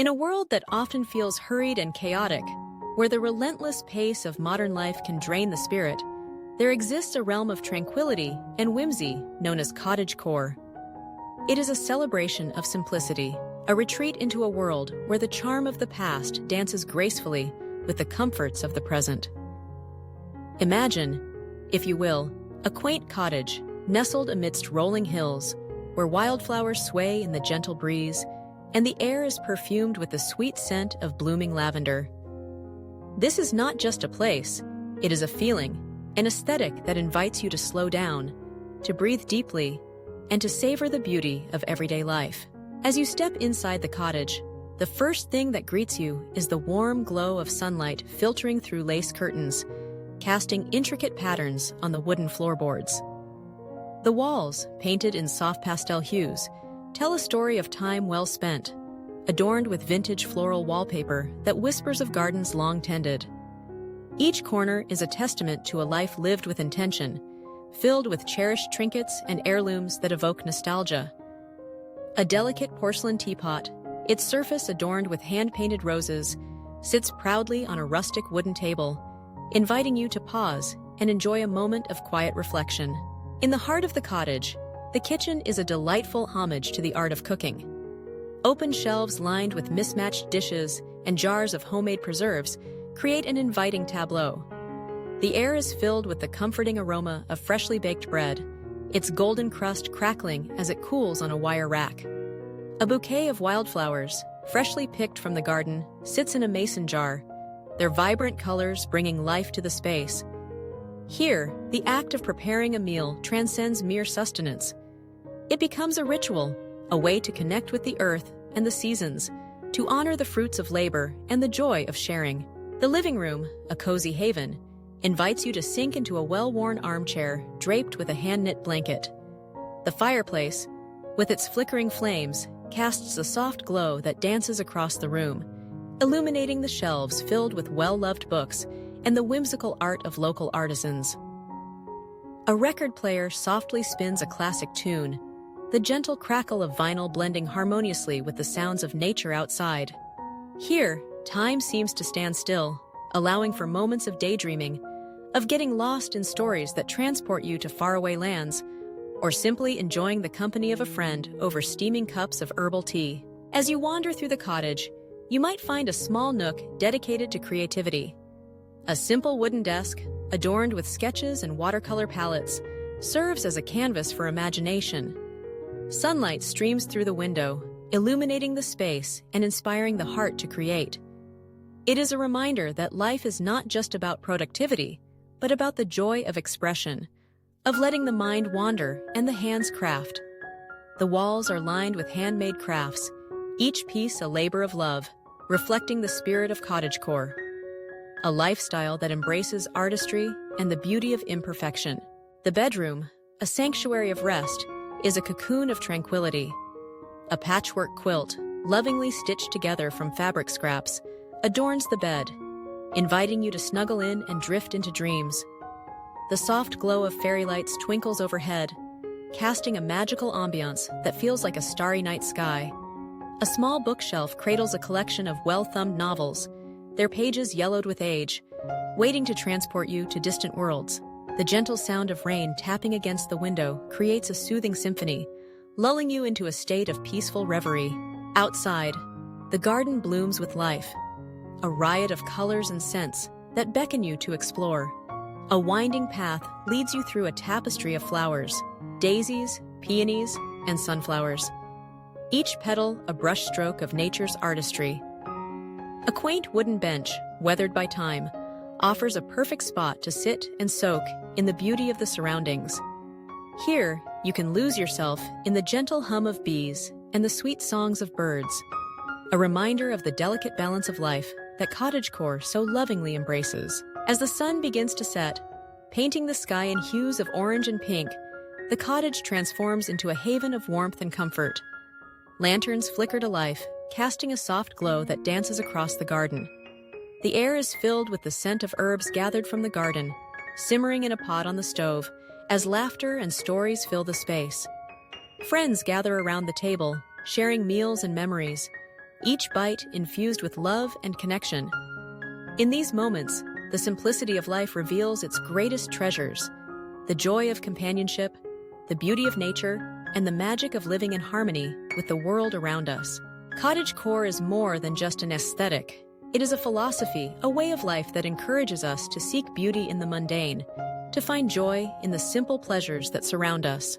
In a world that often feels hurried and chaotic, where the relentless pace of modern life can drain the spirit, there exists a realm of tranquility and whimsy known as cottagecore. It is a celebration of simplicity, a retreat into a world where the charm of the past dances gracefully with the comforts of the present. Imagine, if you will, a quaint cottage nestled amidst rolling hills, where wildflowers sway in the gentle breeze, and the air is perfumed with the sweet scent of blooming lavender. This is not just a place, it is a feeling, an aesthetic that invites you to slow down, to breathe deeply, and to savor the beauty of everyday life. As you step inside the cottage, the first thing that greets you is the warm glow of sunlight filtering through lace curtains, casting intricate patterns on the wooden floorboards. The walls, painted in soft pastel hues, tell a story of time well spent, adorned with vintage floral wallpaper that whispers of gardens long tended. Each corner is a testament to a life lived with intention, filled with cherished trinkets and heirlooms that evoke nostalgia. A delicate porcelain teapot, its surface adorned with hand-painted roses, sits proudly on a rustic wooden table, inviting you to pause and enjoy a moment of quiet reflection. In the heart of the cottage, the kitchen is a delightful homage to the art of cooking. Open shelves lined with mismatched dishes and jars of homemade preserves create an inviting tableau. The air is filled with the comforting aroma of freshly baked bread, its golden crust crackling as it cools on a wire rack. A bouquet of wildflowers, freshly picked from the garden, sits in a mason jar, their vibrant colors bringing life to the space. Here, the act of preparing a meal transcends mere sustenance. It becomes a ritual, a way to connect with the earth and the seasons, to honor the fruits of labor and the joy of sharing. The living room, a cozy haven, invites you to sink into a well-worn armchair draped with a hand-knit blanket. The fireplace, with its flickering flames, casts a soft glow that dances across the room, illuminating the shelves filled with well-loved books and the whimsical art of local artisans. A record player softly spins a classic tune, the gentle crackle of vinyl blending harmoniously with the sounds of nature outside. Here, time seems to stand still, allowing for moments of daydreaming, of getting lost in stories that transport you to faraway lands, or simply enjoying the company of a friend over steaming cups of herbal tea. As you wander through the cottage, you might find a small nook dedicated to creativity. A simple wooden desk, adorned with sketches and watercolor palettes, serves as a canvas for imagination. Sunlight streams through the window, illuminating the space and inspiring the heart to create. It is a reminder that life is not just about productivity, but about the joy of expression, of letting the mind wander and the hands craft. The walls are lined with handmade crafts, each piece a labor of love, reflecting the spirit of cottagecore, a lifestyle that embraces artistry and the beauty of imperfection. The bedroom, a sanctuary of rest, is a cocoon of tranquility. A patchwork quilt, lovingly stitched together from fabric scraps, adorns the bed, inviting you to snuggle in and drift into dreams. The soft glow of fairy lights twinkles overhead, casting a magical ambiance that feels like a starry night sky. A small bookshelf cradles a collection of well-thumbed novels, their pages yellowed with age, waiting to transport you to distant worlds. The gentle sound of rain tapping against the window creates a soothing symphony, lulling you into a state of peaceful reverie. Outside, the garden blooms with life, a riot of colors and scents that beckon you to explore. A winding path leads you through a tapestry of flowers, daisies, peonies, and sunflowers, each petal a brushstroke of nature's artistry. A quaint wooden bench, weathered by time, offers a perfect spot to sit and soak in the beauty of the surroundings. Here, you can lose yourself in the gentle hum of bees and the sweet songs of birds, a reminder of the delicate balance of life that cottagecore so lovingly embraces. As the sun begins to set, painting the sky in hues of orange and pink, the cottage transforms into a haven of warmth and comfort. Lanterns flicker to life, casting a soft glow that dances across the garden. The air is filled with the scent of herbs gathered from the garden, simmering in a pot on the stove, as laughter and stories fill the space. Friends gather around the table, sharing meals and memories, each bite infused with love and connection. In these moments, the simplicity of life reveals its greatest treasures: the joy of companionship, the beauty of nature, and the magic of living in harmony with the world around us. Cottagecore is more than just an aesthetic. It is a philosophy, a way of life that encourages us to seek beauty in the mundane, to find joy in the simple pleasures that surround us.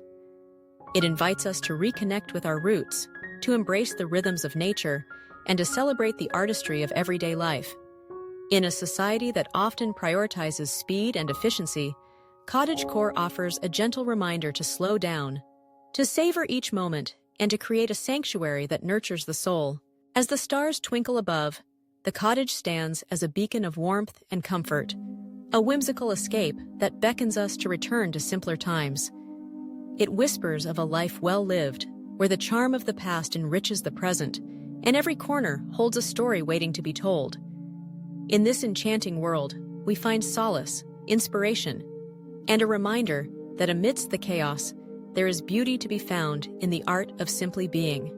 It invites us to reconnect with our roots, to embrace the rhythms of nature, and to celebrate the artistry of everyday life. In a society that often prioritizes speed and efficiency, Cottagecore offers a gentle reminder to slow down, to savor each moment, and to create a sanctuary that nurtures the soul. As the stars twinkle above, the cottage stands as a beacon of warmth and comfort, a whimsical escape that beckons us to return to simpler times. It whispers of a life well lived, where the charm of the past enriches the present, and every corner holds a story waiting to be told. In this enchanting world, we find solace, inspiration, and a reminder that amidst the chaos, there is beauty to be found in the art of simply being.